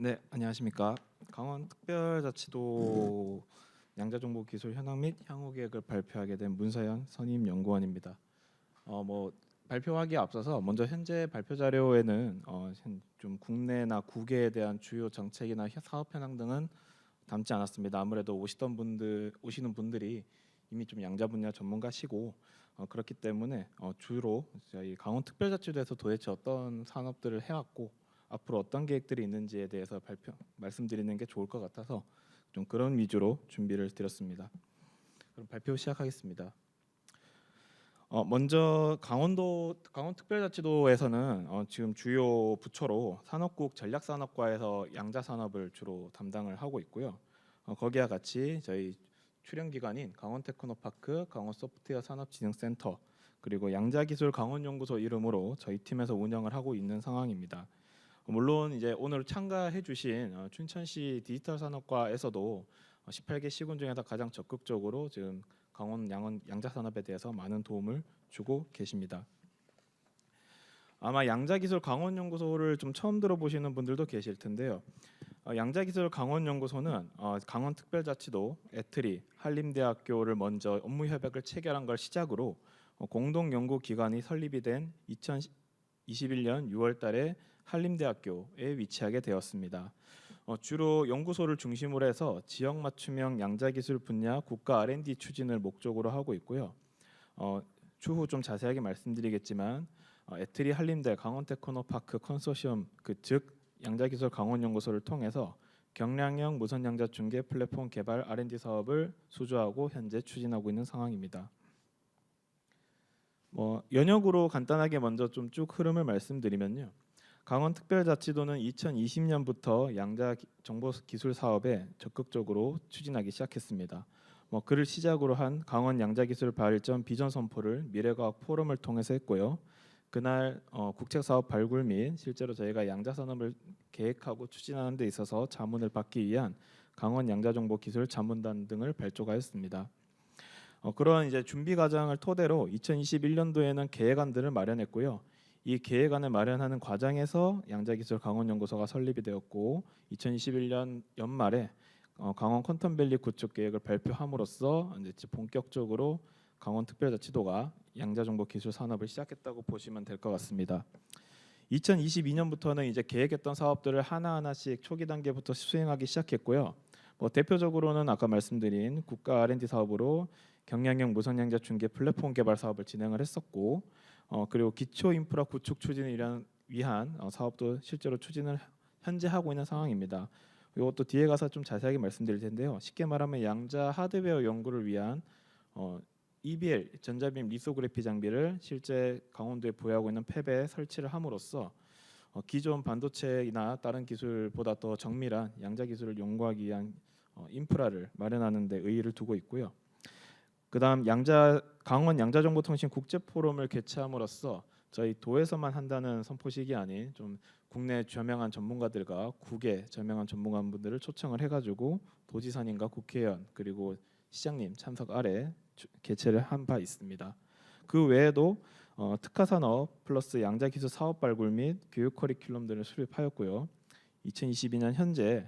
네, 안녕하십니까. 강원특별자치도 양자정보기술 현황 및 향후 계획을 발표하게 된 문서현 선임연구원입니다. 발표하기에 앞서서 먼저 현재 발표 자료에는 좀 국내나 국외에 대한 주요 정책이나 사업 현황 등은 담지 않았습니다. 아무래도 오시는 분들이 이미 좀 양자 분야 전문가시고 그렇기 때문에 주로 저희 강원특별자치도에서 도대체 어떤 산업들을 해왔고 앞으로 어떤 계획들이 있는지에 대해서 말씀드리는 게 좋을 것 같아서 좀 그런 위주로 준비를 드렸습니다. 그럼 발표 시작하겠습니다. 먼저 강원특별자치도에서는 지금 주요 부처로 산업국 전략산업과에서 양자산업을 주로 담당을 하고 있고요. 거기와 같이 저희 출연기관인 강원테크노파크, 강원소프트웨어 산업진흥센터 그리고 양자기술강원연구소 이름으로 저희 팀에서 운영을 하고 있는 상황입니다. 물론 이제 오늘 참가해주신 춘천시 디지털산업과에서도 18개 시군 중에서 가장 적극적으로 지금 강원 양자산업에 대해서 많은 도움을 주고 계십니다. 아마 양자기술강원연구소를 좀 처음 들어보시는 분들도 계실 텐데요. 양자기술강원연구소는 강원특별자치도, 애트리, 한림대학교를 먼저 업무 협약을 체결한 걸 시작으로 공동연구기관이 설립이 된 2021년 6월달에 한림대학교에 위치하게 되었습니다. 주로 연구소를 중심으로 해서 지역 맞춤형 양자기술 분야 국가 R&D 추진을 목적으로 하고 있고요. 추후 좀 자세하게 말씀드리겠지만 애트리 한림대 강원테크노파크 컨소시엄 즉 양자기술 강원연구소를 통해서 경량형 무선양자 중계 플랫폼 개발 R&D 사업을 수주하고 현재 추진하고 있는 상황입니다. 연역으로 간단하게 먼저 좀 쭉 흐름을 말씀드리면요. 강원특별자치도는 2020년부터 양자정보기술 사업에 적극적으로 추진하기 시작했습니다. 그를 시작으로 한 강원 양자기술 발전 비전 선포를 미래과학 포럼을 통해서 했고요. 그날 국책사업 발굴 및 실제로 저희가 양자산업을 계획하고 추진하는 데 있어서 자문을 받기 위한 강원 양자정보기술 자문단 등을 발족하였습니다. 그런 이제 준비 과정을 토대로 2021년도에는 계획안들을 마련했고요. 이 계획안을 마련하는 과정에서 양자기술 강원연구소가 설립이 되었고 2021년 연말에 강원 퀀텀밸리 구축 계획을 발표함으로써 이제 본격적으로 강원특별자치도가 양자정보기술 산업을 시작했다고 보시면 될 것 같습니다. 2022년부터는 이제 계획했던 사업들을 하나하나씩 초기 단계부터 수행하기 시작했고요. 대표적으로는 아까 말씀드린 국가 R&D 사업으로 경량형 무선양자 중계 플랫폼 개발 사업을 진행을 했었고 그리고 기초 인프라 구축 추진을 위한 사업도 실제로 추진을 현재 하고 있는 상황입니다. 이것도 뒤에 가서 좀 자세하게 말씀드릴 텐데요. 쉽게 말하면 양자 하드웨어 연구를 위한 EBL 전자빔 리소그래피 장비를 실제 강원도에 보유하고 있는 팹에 설치를 함으로써 기존 반도체나 다른 기술보다 더 정밀한 양자 기술을 연구하기 위한 인프라를 마련하는 데 의의를 두고 있고요. 그다음 강원 양자정보통신 국제포럼을 개최함으로써 저희 도에서만 한다는 선포식이 아닌 좀 국내 저명한 전문가들과 국외 저명한 전문가분들을 초청을 해가지고 도지사님과 국회의원 그리고 시장님 참석 아래 개최를 한 바 있습니다. 그 외에도 특화산업 플러스 양자기술 사업 발굴 및 교육 커리큘럼 등을 수립하였고요. 2022년 현재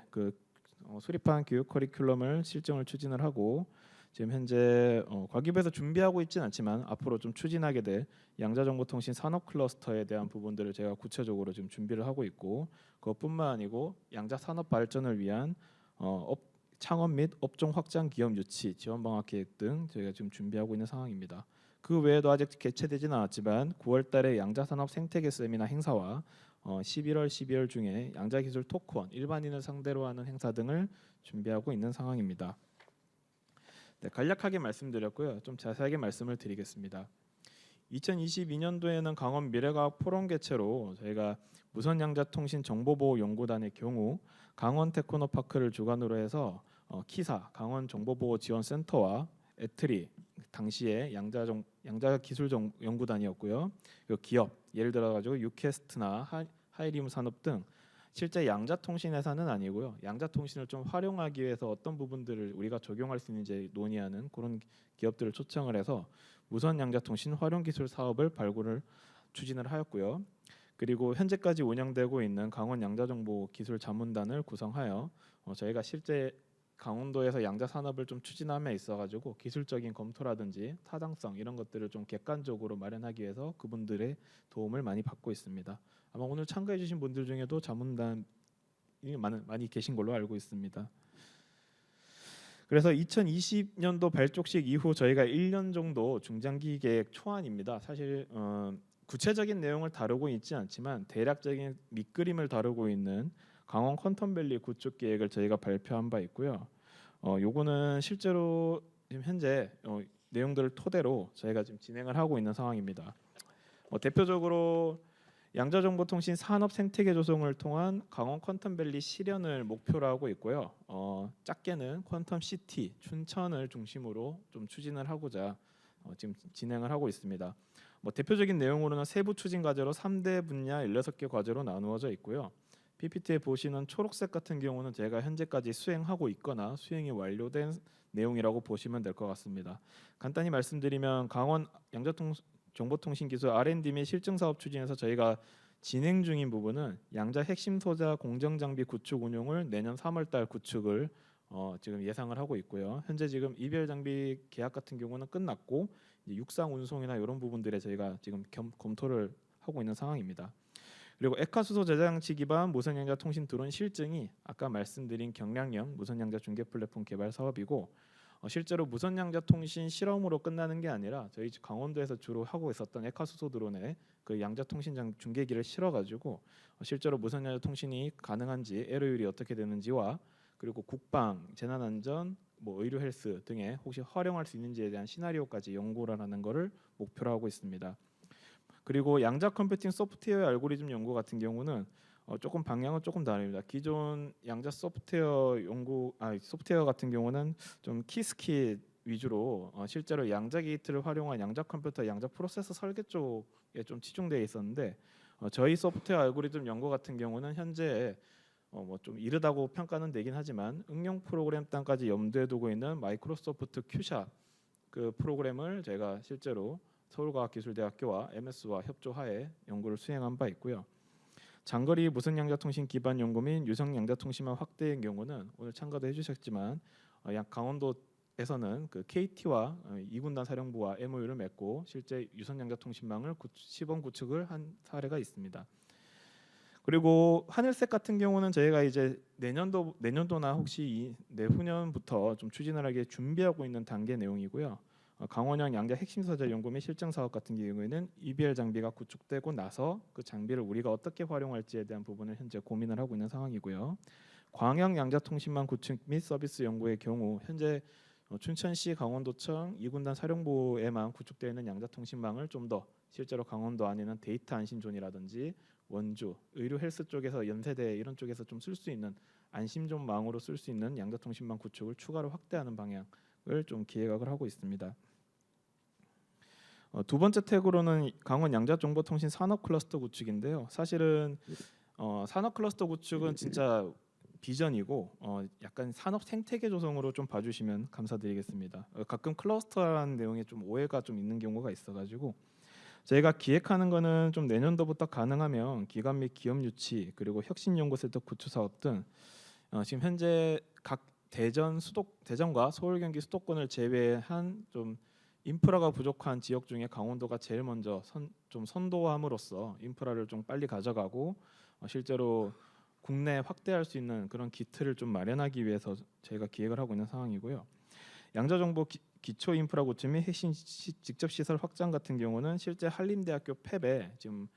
수립한 교육 커리큘럼을 실정을 추진을 하고 지금 현재 과기부에서 준비하고 있지는 않지만 앞으로 좀 추진하게 될 양자정보통신 산업 클러스터에 대한 부분들을 제가 구체적으로 지금 준비를 하고 있고 그것뿐만 아니고 양자 산업 발전을 위한 창업 및 업종 확장 기업 유치 지원 방안 계획 등 저희가 지금 준비하고 있는 상황입니다. 그 외에도 아직 개최되지는 않았지만 9월달에 양자산업 생태계 세미나 행사와 11월, 12월 중에 양자기술 토크원 일반인을 상대로 하는 행사 등을 준비하고 있는 상황입니다. 네, 간략하게 말씀드렸고요. 좀 자세하게 말씀을 드리겠습니다. 2022년도에는 강원 미래과학 포럼 개최로 저희가 무선양자통신 정보보호연구단의 경우 강원 테크노파크를 주관으로 해서 키사 강원정보보호지원센터와 애트리 당시에 양자기술연구단이었고요. 기업 예를 들어 가지고 유캐스트나 하이리움 산업 등 실제 양자통신 회사는 아니고요. 양자통신을 좀 활용하기 위해서 어떤 부분들을 우리가 적용할 수 있는지 논의하는 그런 기업들을 초청을 해서 무선 양자통신 활용 기술 사업을 발굴을 추진을 하였고요. 그리고 현재까지 운영되고 있는 강원 양자정보기술자문단을 구성하여 저희가 실제 강원도에서 양자 산업을 좀 추진함에 있어가지고 기술적인 검토라든지 타당성 이런 것들을 좀 객관적으로 마련하기 위해서 그분들의 도움을 많이 받고 있습니다. 아마 오늘 참가해주신 분들 중에도 자문단이 많이 계신 걸로 알고 있습니다. 그래서 2020년도 발족식 이후 저희가 1년 정도 중장기 계획 초안입니다. 사실 구체적인 내용을 다루고 있지 않지만 대략적인 밑그림을 다루고 있는 강원 퀀텀밸리 구축 계획을 저희가 발표한 바 있고요. 요거는 실제로 지금 현재 내용들을 토대로 저희가 지금 진행을 하고 있는 상황입니다. 대표적으로 양자정보통신 산업 생태계 조성을 통한 강원 퀀텀밸리 실현을 목표로 하고 있고요. 작게는 퀀텀시티 춘천을 중심으로 좀 추진을 하고자 지금 진행을 하고 있습니다. 대표적인 내용으로는 세부 추진 과제로 3대 분야 16개 과제로 나누어져 있고요. PPT에 보시는 초록색 같은 경우는 제가 현재까지 수행하고 있거나 수행이 완료된 내용이라고 보시면 될 것 같습니다. 간단히 말씀드리면 강원 양자정보통신기술 R&D 및 실증사업 추진에서 저희가 진행 중인 부분은 양자 핵심 소자 공정장비 구축 운용을 내년 3월달 구축을 지금 예상을 하고 있고요. 현재 지금 이별 장비 계약 같은 경우는 끝났고 이제 육상 운송이나 이런 부분들에 저희가 지금 검토를 하고 있는 상황입니다. 그리고 액화수소 저장치 기반 무선양자 통신 드론 실증이 아까 말씀드린 경량형 무선양자 중계 플랫폼 개발 사업이고 실제로 무선양자 통신 실험으로 끝나는 게 아니라 저희 강원도에서 주로 하고 있었던 액화수소 드론에 그 양자 통신 중계기를 실어가지고 실제로 무선양자 통신이 가능한지 에러율이 어떻게 되는지와 그리고 국방, 재난안전, 의료 헬스 등에 혹시 활용할 수 있는지에 대한 시나리오까지 연구를 하는 것을 목표로 하고 있습니다. 그리고 양자 컴퓨팅 소프트웨어 알고리즘 연구 같은 경우는 조금 방향은 조금 다릅니다. 기존 양자 소프트웨어 소프트웨어 같은 경우는 좀 키스킷 위주로 실제로 양자 게이트를 활용한 양자 컴퓨터, 양자 프로세서 설계 쪽에 좀 치중되어 있었는데 저희 소프트웨어 알고리즘 연구 같은 경우는 현재 좀 이르다고 평가는 되긴 하지만 응용 프로그램 단까지 염두에 두고 있는 마이크로소프트 큐샵 그 프로그램을 제가 실제로 서울과학기술대학교와 MS와 협조하에 연구를 수행한 바 있고요. 장거리 무선양자통신 기반 연구 및 유성양자통신망 확대의 경우는 오늘 참가도 해주셨지만 강원도에서는 그 KT와 2군단 사령부와 MOU를 맺고 실제 유선양자통신망을 시범 구축을 한 사례가 있습니다. 그리고 하늘색 같은 경우는 저희가 이제 내년도나 혹시 내후년부터 좀 추진을 하게 준비하고 있는 단계 내용이고요. 강원형 양자 핵심 소재 연구 및 실증 사업 같은 경우에는 EBL 장비가 구축되고 나서 그 장비를 우리가 어떻게 활용할지에 대한 부분을 현재 고민을 하고 있는 상황이고요. 광역 양자 통신망 구축 및 서비스 연구의 경우 현재 춘천시 강원도청 2군단 사령부에만 구축되어 있는 양자 통신망을 좀 더 실제로 강원도 안에는 데이터 안심존이라든지 원주, 의료 헬스 쪽에서 연세대 이런 쪽에서 좀 쓸 수 있는 안심존망으로 쓸 수 있는 양자 통신망 구축을 추가로 확대하는 방향을 좀 기획을 하고 있습니다. 두 번째 태그로는 강원 양자정보통신 산업 클러스터 구축인데요. 사실은 산업 클러스터 구축은 진짜 비전이고 약간 산업 생태계 조성으로 좀 봐주시면 감사드리겠습니다. 가끔 클러스터라는 내용에 좀 오해가 좀 있는 경우가 있어가지고 저희가 기획하는 거는 좀 내년도부터 가능하면 기관 및 기업 유치 그리고 혁신연구센터 구축 사업 등 지금 현재 각 대전과 서울, 경기 수도권을 제외한 좀 인프라가 부족한 지역 중에 강원도가 제일 먼저 좀 선도함으로써 인프라를 좀 빨리 가져가고 실제로 국내에 확대할 수 있는 그런 기틀을 좀 마련하기 위해서 저희가 기획을 하고 있는 상황이고요. 양자정보 기초 인프라 구축 및 핵심 직접 시설 확장 같은 경우는 실제 한림대학교 팹에 지금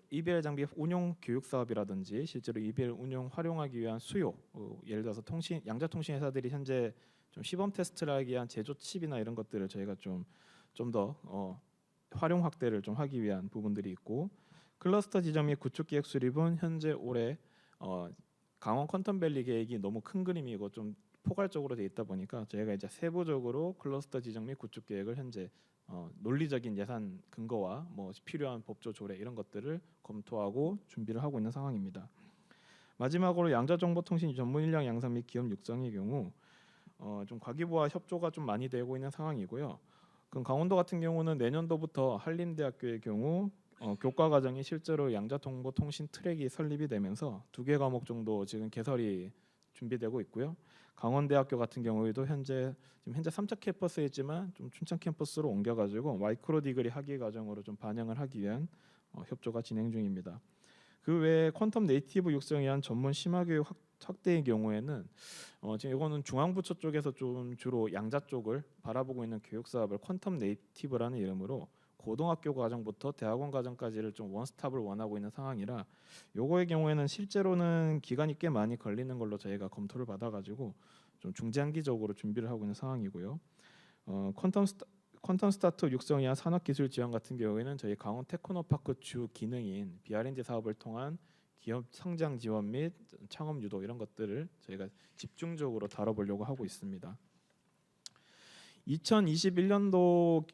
EBL 장비 운용 교육 사업이라든지 실제로 EBL 운용 활용하기 위한 수요, 예를 들어서 양자통신 회사들이 현재 좀 시범 테스트를 하기 위한 제조 칩이나 이런 것들을 저희가 좀 더 활용 확대를 좀 하기 위한 부분들이 있고 클러스터 지정 및 구축 계획 수립은 현재 올해 강원 퀀텀밸리 계획이 너무 큰 그림이고 좀 포괄적으로 돼 있다 보니까 저희가 이제 세부적으로 클러스터 지정 및 구축 계획을 현재 논리적인 예산 근거와 필요한 법조 조례 이런 것들을 검토하고 준비를 하고 있는 상황입니다. 마지막으로 양자정보통신 전문 인력 양성 및 기업 육성의 경우 좀 과기부와 협조가 좀 많이 되고 있는 상황이고요. 그럼 강원도 같은 경우는 내년도부터 한림대학교의 경우 교과 과정이 실제로 양자정보통신 트랙이 설립이 되면서 2개 과목 정도 지금 개설이 준비되고 있고요. 강원대학교 같은 경우에도 현재 3차 캠퍼스에 있지만 좀 춘천 캠퍼스로 옮겨가지고 마이크로 디그리 학위 과정으로 좀 반영을 하기 위한 협조가 진행 중입니다. 그 외에 퀀텀 네이티브 육성에 의한 전문 심화교육 확대의 경우에는 지금 이거는 중앙부처 쪽에서 좀 주로 양자 쪽을 바라보고 있는 교육 사업을 퀀텀 네이티브라는 이름으로 고등학교 과정부터 대학원 과정까지를 좀 원스톱을 원하고 있는 상황이라 요거의 경우에는 실제로는 기간이 꽤 많이 걸리는 걸로 저희가 검토를 받아가지고 좀 중장기적으로 준비를 하고 있는 상황이고요. 퀀텀 스타트업 육성에 의한 산업기술 지원 같은 경우에는 저희 강원 테크노파크 주 기능인 BRND 사업을 통한 기업 성장 지원 및 창업 유도 이런 것들을 저희가 집중적으로 다뤄보려고 하고 있습니다. 2021년도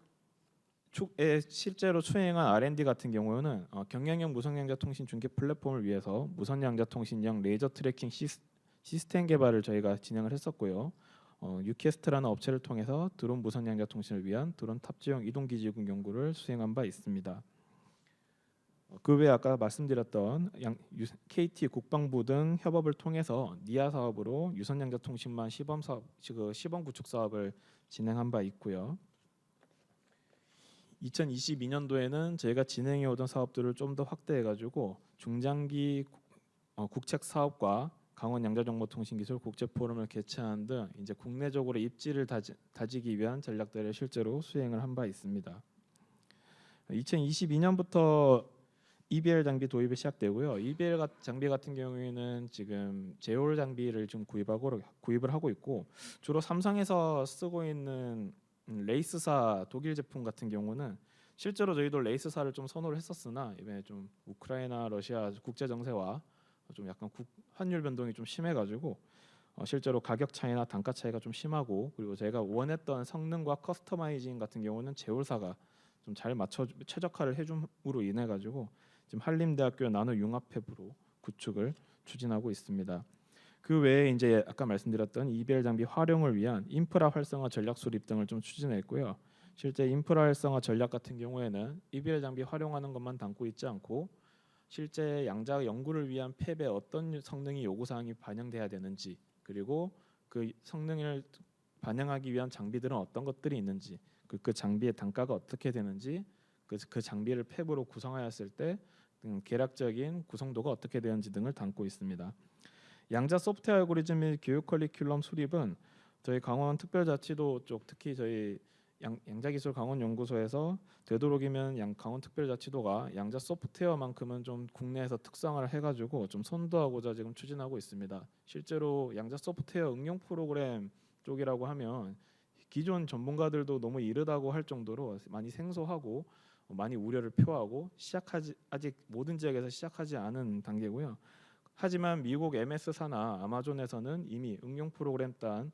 에 실제로 수행한 R&D 같은 경우는 경량형 무선양자통신 중계 플랫폼을 위해서 무선양자통신용 레이저 트래킹 시스템 개발을 저희가 진행을 했었고요. 유캐스트라는 업체를 통해서 드론 무선양자통신을 위한 드론 탑재형 이동기지국 연구를 수행한 바 있습니다. 그 외에 아까 말씀드렸던 KT 국방부 등 협업을 통해서 니아 사업으로 유선양자통신망 시범 구축 사업을 진행한 바 있고요. 2022년도에는 저희가 진행해 오던 사업들을 좀 더 확대해가지고 중장기 국책 사업과 강원 양자정보통신기술 국제포럼을 개최하는 등 이제 국내적으로 입지를 다지기 위한 전략들을 실제로 수행을 한 바 있습니다. 2022년부터 EBL 장비 도입이 시작되고요. EBL 장비 같은 경우에는 지금 제올 장비를 좀 구입을 하고 있고 주로 삼성에서 쓰고 있는 레이스사 독일 제품 같은 경우는 실제로 저희도 레이스사를 좀 선호를 했었으나 이번에 좀 우크라이나 러시아 국제 정세와 좀 약간 환율 변동이 좀 심해가지고 실제로 가격 차이나 단가 차이가 좀 심하고 그리고 제가 원했던 성능과 커스터마이징 같은 경우는 제올사가 좀 잘 맞춰 최적화를 해줌으로 인해 가지고 지금 한림대학교 나노 융합팹으로 구축을 추진하고 있습니다. 그 외에 이제 아까 말씀드렸던 EBL 장비 활용을 위한 인프라 활성화 전략 수립 등을 좀 추진했고요. 실제 인프라 활성화 전략 같은 경우에는 EBL 장비 활용하는 것만 담고 있지 않고 실제 양자 연구를 위한 팹에 어떤 성능이 요구 사항이 반영돼야 되는지 그리고 그 성능을 반영하기 위한 장비들은 어떤 것들이 있는지 그 장비의 단가가 어떻게 되는지 그 장비를 팹으로 구성하였을 때 계략적인 구성도가 어떻게 되는지 등을 담고 있습니다. 양자 소프트웨어 알고리즘 및 교육 커리큘럼 수립은 저희 강원 특별자치도 쪽 특히 저희 양자기술 강원연구소에서 되도록이면 강원 특별자치도가 양자 소프트웨어만큼은 좀 국내에서 특성화를 해가지고 좀 선도하고자 지금 추진하고 있습니다. 실제로 양자 소프트웨어 응용 프로그램 쪽이라고 하면 기존 전문가들도 너무 이르다고 할 정도로 많이 생소하고 많이 우려를 표하고 아직 모든 지역에서 시작하지 않은 단계고요. 하지만 미국 MS사나 아마존에서는 이미 응용 프로그램 딴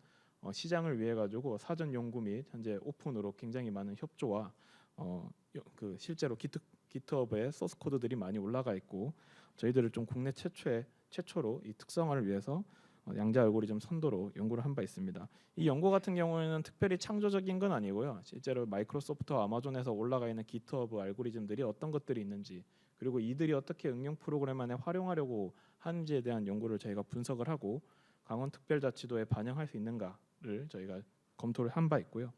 시장을 위해 가지고 사전 연구 및 현재 오픈으로 굉장히 많은 협조와 그 실제로 기트허브에 소스 코드들이 많이 올라가 있고 저희들을 좀 국내 최초로 이 특성화를 위해서 양자 알고리즘 선도로 연구를 한 바 있습니다. 이 연구 같은 경우에는 특별히 창조적인 건 아니고요. 실제로 마이크로소프트와 아마존에서 올라가 있는 기트허브 알고리즘들이 어떤 것들이 있는지 그리고 이들이 어떻게 응용 프로그램 안에 활용하려고 하는지에 대한 연구를 저희가 분석을 하고 강원특별자치도에 반영할 수 있는가를 저희가 검토를 한 바 있고요.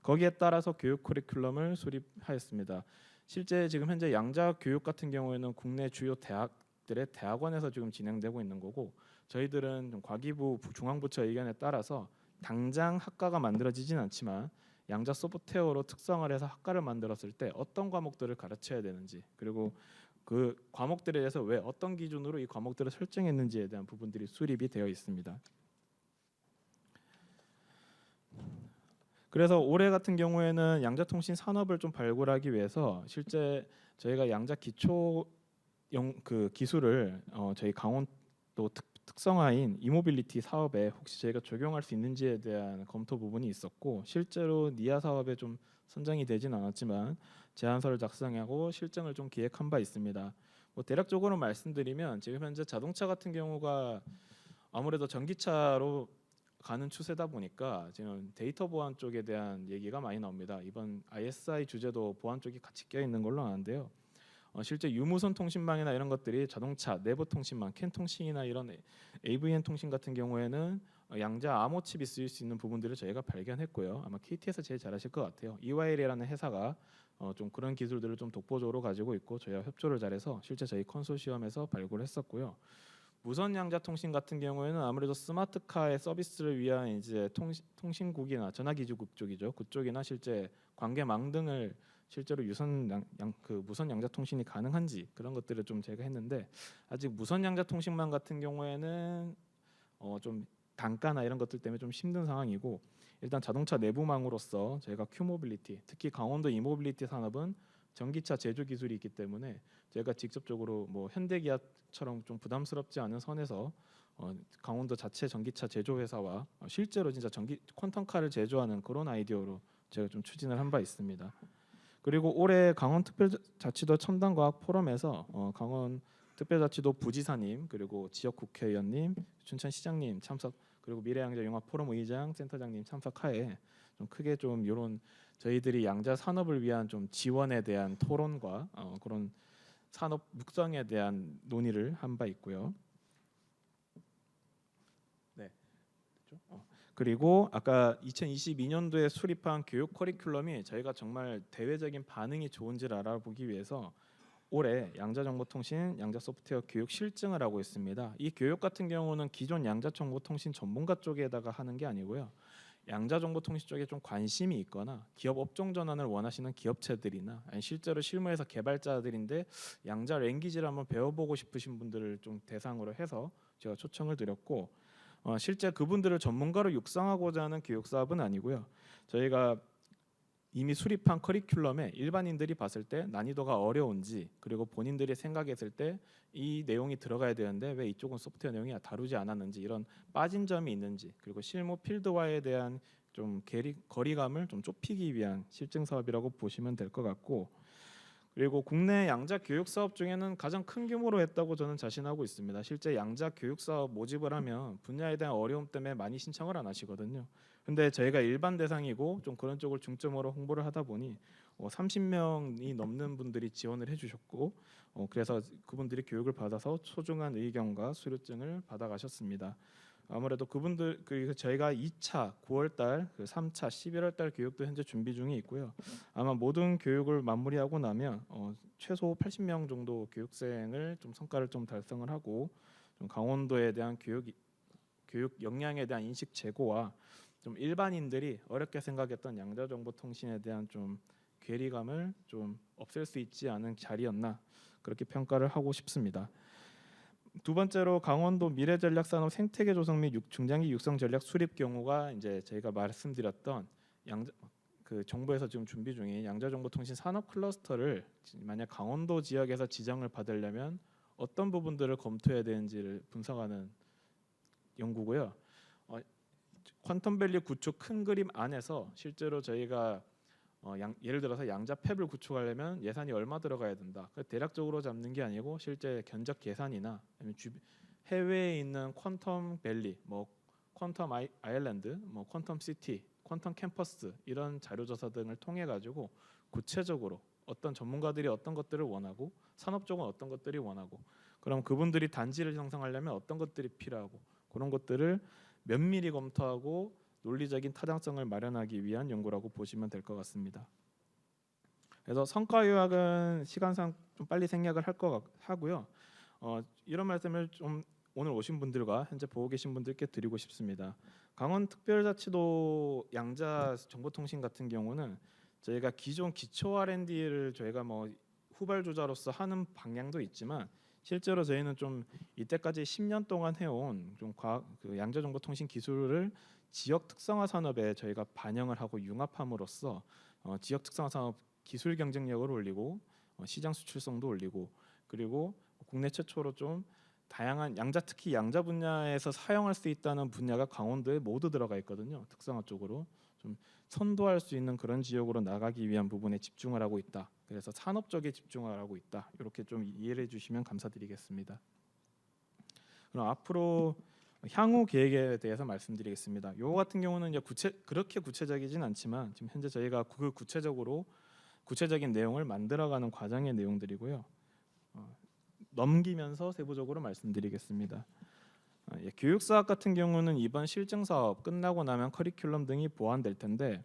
거기에 따라서 교육 커리큘럼을 수립하였습니다. 실제 지금 현재 양자 교육 같은 경우에는 국내 주요 대학들의 대학원에서 지금 진행되고 있는 거고 저희들은 과기부 중앙부처 의견에 따라서 당장 학과가 만들어지진 않지만 양자 소프트웨어로 특성을 해서 학과를 만들었을 때 어떤 과목들을 가르쳐야 되는지 그리고 그 과목들에 대해서 왜 어떤 기준으로 이 과목들을 설정했는지에 대한 부분들이 수립이 되어 있습니다. 그래서 올해 같은 경우에는 양자통신 산업을 좀 발굴하기 위해서 실제 저희가 양자 기초 기술을 저희 강원도 특성화인 이모빌리티 사업에 혹시 저희가 적용할 수 있는지에 대한 검토 부분이 있었고 실제로 니아 사업에 좀 선정이 되진 않았지만 제안서를 작성하고 실증을 좀 기획한 바 있습니다. 뭐 대략적으로 말씀드리면 지금 현재 자동차 같은 경우가 아무래도 전기차로 가는 추세다 보니까 지금 데이터 보안 쪽에 대한 얘기가 많이 나옵니다. 이번 ISI 주제도 보안 쪽이 같이 껴 있는 걸로 아는데요. 실제 유무선 통신망이나 이런 것들이 자동차 내부 통신망, 캔 통신이나 이런 AVN 통신 같은 경우에는 양자 암호 칩이 쓰일 수 있는 부분들을 저희가 발견했고요. 아마 KT에서 제일 잘하실 것 같아요. EYL이라는 회사가 좀 그런 기술들을 좀 독보적으로 가지고 있고 저희와 협조를 잘해서 실제 저희 컨소시엄에서 발굴했었고요. 무선 양자 통신 같은 경우에는 아무래도 스마트카의 서비스를 위한 이제 통신국이나 전화기지국 쪽이죠. 그쪽이나 실제 관계망 등을 실제로 무선 양자 통신이 가능한지 그런 것들을 좀 제가 했는데 아직 무선 양자 통신망 같은 경우에는 좀 단가나 이런 것들 때문에 좀 힘든 상황이고 일단 자동차 내부망으로서 저희가 큐모빌리티 특히 강원도 이모빌리티 산업은 전기차 제조 기술이 있기 때문에 제가 직접적으로 뭐 현대기아처럼 좀 부담스럽지 않은 선에서 강원도 자체 전기차 제조 회사와 실제로 진짜 전기 퀀텀카를 제조하는 그런 아이디어로 제가 좀 추진을 한 바 있습니다. 그리고 올해 강원특별자치도 첨단과학 포럼에서 강원특별자치도 부지사님 그리고 지역 국회의원님, 춘천시장님 참석 그리고 미래양자융합 포럼 의장, 센터장님 참석하에 좀 크게 좀 이런 저희들이 양자 산업을 위한 좀 지원에 대한 토론과 그런 산업 육성에 대한 논의를 한 바 있고요. 네. 그리고 아까 2022년도에 수립한 교육 커리큘럼이 저희가 정말 대외적인 반응이 좋은지를 알아보기 위해서 올해 양자정보통신, 양자소프트웨어 교육 실증을 하고 있습니다. 이 교육 같은 경우는 기존 양자정보통신 전문가 쪽에다가 하는 게 아니고요. 양자정보통신 쪽에 좀 관심이 있거나 기업 업종 전환을 원하시는 기업체들이나 아니 실제로 실무에서 개발자들인데 양자 랭귀지를 한번 배워보고 싶으신 분들을 좀 대상으로 해서 제가 초청을 드렸고 실제 그분들을 전문가로 육성하고자 하는 교육 사업은 아니고요. 저희가 이미 수립한 커리큘럼에 일반인들이 봤을 때 난이도가 어려운지 그리고 본인들이 생각했을 때 이 내용이 들어가야 되는데 왜 이쪽은 소프트웨어 내용이 다루지 않았는지 이런 빠진 점이 있는지 그리고 실무 필드와에 대한 좀 거리감을 좀 좁히기 위한 실증 사업이라고 보시면 될 것 같고 그리고 국내 양자 교육 사업 중에는 가장 큰 규모로 했다고 저는 자신하고 있습니다. 실제 양자 교육 사업 모집을 하면 분야에 대한 어려움 때문에 많이 신청을 안 하시거든요. 근데 저희가 일반 대상이고 좀 그런 쪽을 중점으로 홍보를 하다 보니 30명이 넘는 분들이 지원을 해주셨고 그래서 그분들이 교육을 받아서 소중한 의견과 수료증을 받아가셨습니다. 아무래도 그분들 그리고 저희가 2차 9월달, 3차 11월달 교육도 현재 준비 중에 있고요. 아마 모든 교육을 마무리하고 나면 최소 80명 정도 교육생을 좀 성과를 좀 달성을 하고 좀 강원도에 대한 교육 역량에 대한 인식 제고와 좀 일반인들이 어렵게 생각했던 양자정보통신에 대한 좀 괴리감을 좀 없앨 수 있지 않은 자리였나 그렇게 평가를 하고 싶습니다. 두 번째로 강원도 미래전략산업 생태계 조성 및 중장기 육성 전략 수립 경우가 이제 저희가 말씀드렸던 정부에서 지금 준비 중인 양자정보통신 산업 클러스터를 만약 강원도 지역에서 지정을 받으려면 어떤 부분들을 검토해야 되는지를 분석하는 연구고요. 퀀텀밸리 구축 큰 그림 안에서 실제로 저희가 예를 들어서 양자 팹을 구축하려면 예산이 얼마 들어가야 된다. 대략적으로 잡는 게 아니고 실제 견적 계산이나 아니면 해외에 있는 퀀텀 밸리, 뭐 퀀텀 아일랜드, 뭐 퀀텀 시티, 퀀텀 캠퍼스 이런 자료 조사 등을 통해 가지고 구체적으로 어떤 전문가들이 어떤 것들을 원하고 산업 쪽은 어떤 것들이 원하고 그럼 그분들이 단지를 형성하려면 어떤 것들이 필요하고 그런 것들을 면밀히 검토하고 논리적인 타당성을 마련하기 위한 연구라고 보시면 될 것 같습니다. 그래서 성과 요약은 시간상 좀 빨리 생략을 할 것 하고요. 이런 말씀을 좀 오늘 오신 분들과 현재 보고 계신 분들께 드리고 싶습니다. 강원특별자치도 양자정보통신 같은 경우는 저희가 기존 기초 R&D를 저희가 뭐 후발주자로서 하는 방향도 있지만 실제로 저희는 좀 이때까지 10년 동안 해온 좀 양자정보통신 기술을 지역 특성화 산업에 저희가 반영을 하고 융합함으로써 지역 특성화 산업 기술 경쟁력을 올리고 시장 수출성도 올리고 그리고 국내 최초로 좀 다양한 특히 양자 분야에서 사용할 수 있다는 분야가 강원도에 모두 들어가 있거든요. 특성화 쪽으로 좀 선도할 수 있는 그런 지역으로 나가기 위한 부분에 집중을 하고 있다. 그래서 산업 쪽에 집중을 하고 있다. 이렇게 좀 이해를 해주시면 감사드리겠습니다. 그럼 앞으로 향후 계획에 대해서 말씀드리겠습니다. 요 같은 경우는 이제 그렇게 구체적이진 않지만 지금 현재 저희가 구체적인 내용을 만들어가는 과정의 내용들이고요. 넘기면서 세부적으로 말씀드리겠습니다. 교육사업 같은 경우는 이번 실증 사업 끝나고 나면 커리큘럼 등이 보완될 텐데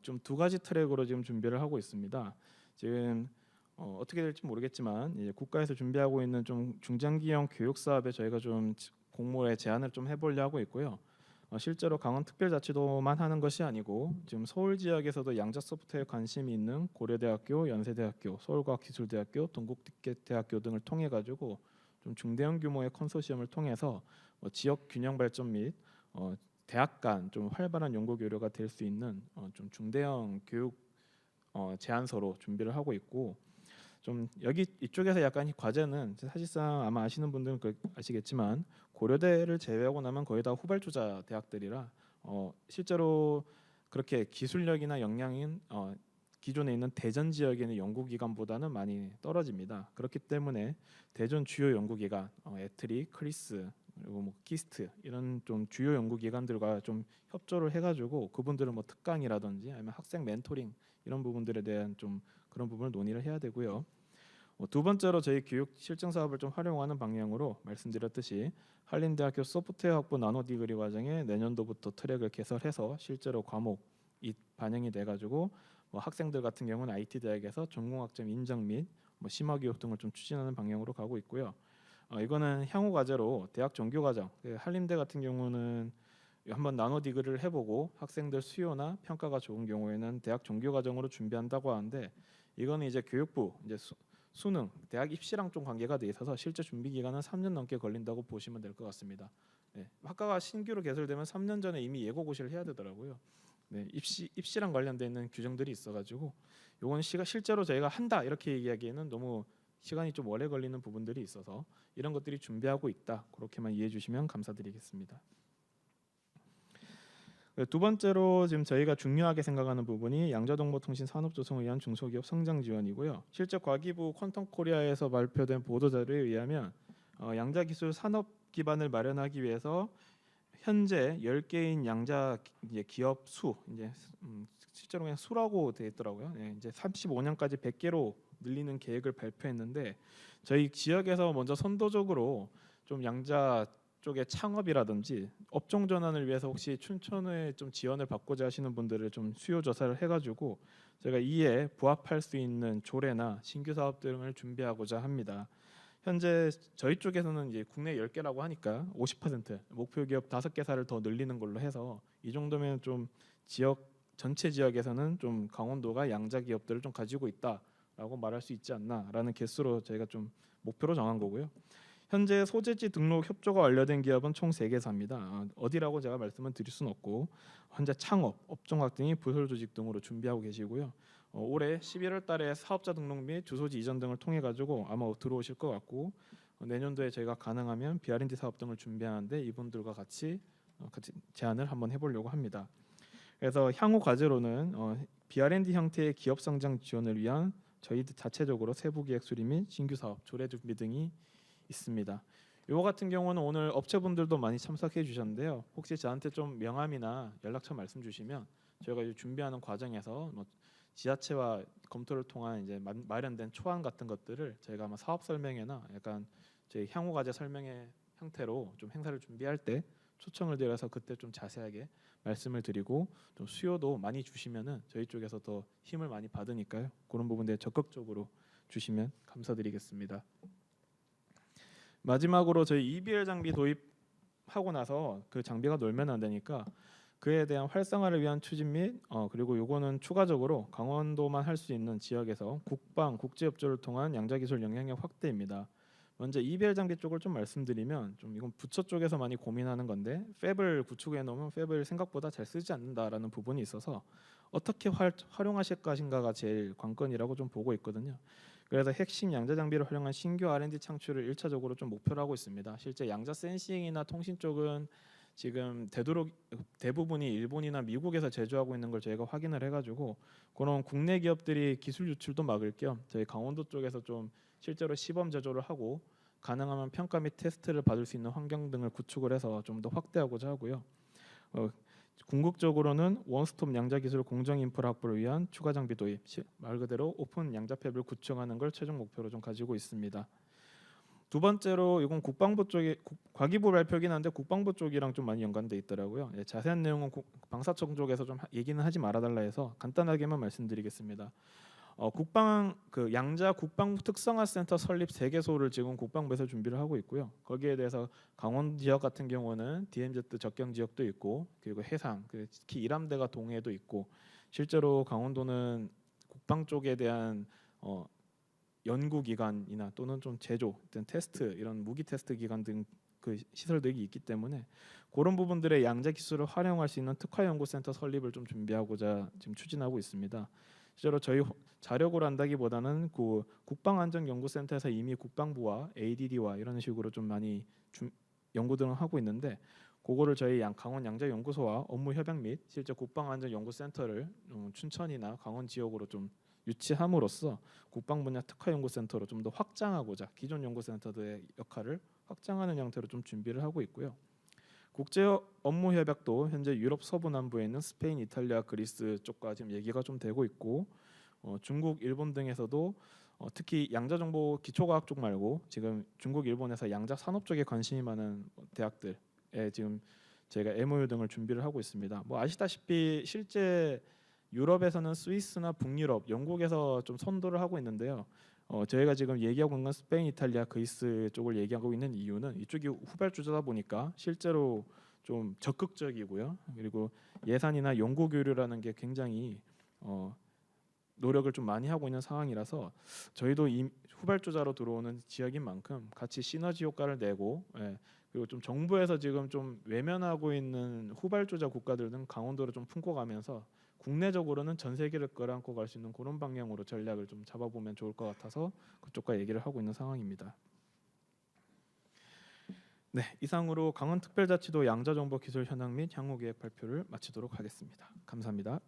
좀 두 가지 트랙으로 지금 준비를 하고 있습니다. 지금 어떻게 될지 모르겠지만 이제 국가에서 준비하고 있는 좀 중장기형 교육 사업에 저희가 좀 공모에 제안을 좀 해보려 하고 있고요. 실제로 강원특별자치도만 하는 것이 아니고 지금 서울 지역에서도 양자 소프트웨어에 관심이 있는 고려대학교, 연세대학교, 서울과학기술대학교, 동국대학교 등을 통해 가지고 좀 중대형 규모의 컨소시엄을 통해서 지역 균형 발전 및 대학 간 좀 활발한 연구 교류가 될 수 있는 좀 중대형 교육 제안서로 준비를 하고 있고, 좀 여기 이쪽에서 약간 이 과제는 사실상 아마 아시는 분들은 아시겠지만 고려대를 제외하고 나면 거의 다 후발주자 대학들이라 실제로 그렇게 기술력이나 역량인 기존에 있는 대전 지역에 있는 연구기관보다는 많이 떨어집니다. 그렇기 때문에 대전 주요 연구기관, 애트리, 크리스, 그리고 뭐 키스트 이런 좀 주요 연구기관들과 좀 협조를 해가지고 그분들은 뭐 특강이라든지 아니면 학생 멘토링 이런 부분들에 대한 좀 그런 부분을 논의를 해야 되고요. 두 번째로 저희 교육 실증 사업을 좀 활용하는 방향으로 말씀드렸듯이 한림대학교 소프트웨어 학부 나노 디그리 과정에 내년도부터 트랙을 개설해서 실제로 과목이 반영이 돼가지고 뭐 학생들 같은 경우는 IT 대학에서 전공학점 인정 및 뭐 심화 교육 등을 좀 추진하는 방향으로 가고 있고요. 이거는 향후 과제로 대학 정규 과정, 한림대 같은 경우는 한번 나노 디그리를 해보고 학생들 수요나 평가가 좋은 경우에는 대학 정규 과정으로 준비한다고 하는데, 이거는 이제 교육부 이제 수능, 대학 입시랑 좀 관계가 돼 있어서 실제 준비 기간은 3년 넘게 걸린다고 보시면 될 것 같습니다. 네, 학과가 신규로 개설되면 3년 전에 이미 예고 고시를 해야 되더라고요. 네, 입시랑 관련돼 있는 규정들이 있어가지고 요건 실제로 저희가 한다 이렇게 얘기하기에는 너무 시간이 좀 오래 걸리는 부분들이 있어서 이런 것들이 준비하고 있다, 그렇게만 이해해 주시면 감사드리겠습니다. 두 번째로 지금 저희가 중요하게 생각하는 부분이 양자정보통신 산업 조성을 위한 중소기업 성장 지원이고요. 실제 과기부 퀀텀 코리아에서 발표된 보도 자료에 의하면 양자기술 산업 기반을 마련하기 위해서 현재 10개인 양자 기업 수, 이제 실제로 그냥 수라고 되어 있더라고요. 네, 이제 35년까지 100개로 늘리는 계획을 발표했는데, 저희 지역에서 먼저 선도적으로 좀 양자 쪽의 창업이라든지 업종 전환을 위해서 혹시 춘천에 좀 지원을 받고자 하시는 분들을 좀 수요 조사를 해가지고 제가 이에 부합할 수 있는 조례나 신규 사업 등을 준비하고자 합니다. 현재 저희 쪽에서는 이제 국내 10개라고 하니까 50% 목표 기업 5개사를 더 늘리는 걸로 해서 이 정도면 좀 지역 전체 지역에서는 좀 강원도가 양자 기업들을 좀 가지고 있다라고 말할 수 있지 않나라는 개수로 저희가 좀 목표로 정한 거고요. 현재 소재지 등록 협조가 완료된 기업은 총 3개사입니다. 어디라고 제가 말씀을 드릴 수는 없고 현재 창업, 업종학 등이 부설 조직 등으로 준비하고 계시고요. 올해 11월 달에 사업자 등록 및 주소지 이전 등을 통해 가지고 아마 들어오실 것 같고, 내년도에 저희가 가능하면 B&D 사업 등을 준비하는데 이분들과 같이 제안을 한번 해보려고 합니다. 그래서 향후 과제로는 B&D 형태의 기업 성장 지원을 위한 저희 자체적으로 세부 기획 수립 및 신규 사업 조례 준비 등이 있습니다. 이거 같은 경우는 오늘 업체분들도 많이 참석해 주셨는데요. 혹시 저한테 좀 명함이나 연락처 말씀 주시면 저희가 준비하는 과정에서 뭐 지자체와 검토를 통한 이제 마련된 초안 같은 것들을 저희가 아마 사업 설명회나 약간 저희 향후 과제 설명회 형태로 좀 행사를 준비할 때 초청을 드려서 그때 좀 자세하게 말씀을 드리고 좀 수요도 많이 주시면은 저희 쪽에서 더 힘을 많이 받으니까요. 그런 부분에 적극적으로 주시면 감사드리겠습니다. 마지막으로 저희 EBL 장비 도입하고 나서 그 장비가 놀면 안 되니까 그에 대한 활성화를 위한 추진 및 그리고 요거는 추가적으로 강원도만 할 수 있는 지역에서 국방, 국제협조를 통한 양자기술 영향력 확대입니다. 먼저 EBL 장비 쪽을 좀 말씀드리면, 좀 이건 부처 쪽에서 많이 고민하는 건데 팹을 구축해 놓으면 팹을 생각보다 잘 쓰지 않는다라는 부분이 있어서 어떻게 활용하실 것인가가 제일 관건이라고 좀 보고 있거든요. 그래서 핵심 양자 장비를 활용한 신규 R&D 창출을 1차적으로 좀 목표로 하고 있습니다. 실제 양자 센싱이나 통신 쪽은 지금 대부분이 일본이나 미국에서 제조하고 있는 걸 저희가 확인을 해가지고 그런 국내 기업들이 기술 유출도 막을 겸 저희 강원도 쪽에서 좀 실제로 시범 제조를 하고 가능하면 평가 및 테스트를 받을 수 있는 환경 등을 구축을 해서 좀 더 확대하고자 하고요. 궁극적으로는 원스톱 양자 기술 공정 인프라 확보를 위한 추가 장비 도입, 말 그대로 오픈 양자 팹을 구축하는 걸 최종 목표로 좀 가지고 있습니다. 두 번째로 이건 국방부 쪽에 과기부 발표긴 한데 국방부 쪽이랑 좀 많이 연관돼 있더라고요. 예, 자세한 내용은 방사청 쪽에서 좀 얘기는 하지 말아달라 해서 간단하게만 말씀드리겠습니다. 국방 그 양자 국방부 특성화 센터 설립 3개소를 지금 국방부에서 준비를 하고 있고요. 거기에 대해서 강원 지역 같은 경우는 DMZ 접경 지역도 있고, 그리고 해상, 특히 이람대가 동해도 있고, 실제로 강원도는 국방 쪽에 대한 연구 기관이나 또는 좀 제조, 어떤 테스트, 이런 무기 테스트 기관 등 그 시설들이 있기 때문에 그런 부분들의 양자 기술을 활용할 수 있는 특화 연구센터 설립을 좀 준비하고자 지금 추진하고 있습니다. 실제로 저희 자력으로 한다기보다는 그 국방안전연구센터에서 이미 국방부와 ADD와 이런 식으로 좀 많이 연구 등을 하고 있는데, 그거를 저희 강원 양자연구소와 업무 협약 및 실제 국방안전연구센터를 춘천이나 강원 지역으로 좀 유치함으로써 국방 분야 특화 연구센터로 좀 더 확장하고자 기존 연구센터들의 역할을 확장하는 형태로 좀 준비를 하고 있고요. 국제 업무 협약도 현재 유럽 서부 남부에 있는 스페인, 이탈리아, 그리스 쪽과 지금 얘기가 좀 되고 있고, 중국, 일본 등에서도 특히 양자정보 기초과학 쪽 말고 지금 중국, 일본에서 양자 산업 쪽에 관심이 많은 대학들에 지금 제가 MOU 등을 준비를 하고 있습니다. 뭐 아시다시피 실제 유럽에서는 스위스나 북유럽, 영국에서 좀 선도를 하고 있는데요. 저희가 지금 얘기하고 있는 건 스페인, 이탈리아, 그리스 쪽을 얘기하고 있는 이유는 이쪽이 후발주자다 보니까 실제로 좀 적극적이고요. 그리고 예산이나 연구 교류라는 게 굉장히 노력을 좀 많이 하고 있는 상황이라서 저희도 이 후발주자로 들어오는 지역인 만큼 같이 시너지 효과를 내고, 그리고 좀 정부에서 지금 좀 외면하고 있는 후발주자 국가들은 강원도를 좀 품고 가면서 국내적으로는 전 세계를 끌어안고 갈 수 있는 그런 방향으로 전략을 좀 잡아보면 좋을 것 같아서 그쪽과 얘기를 하고 있는 상황입니다. 네, 이상으로 강원특별자치도 양자정보기술 현황 및 향후 계획 발표를 마치도록 하겠습니다. 감사합니다.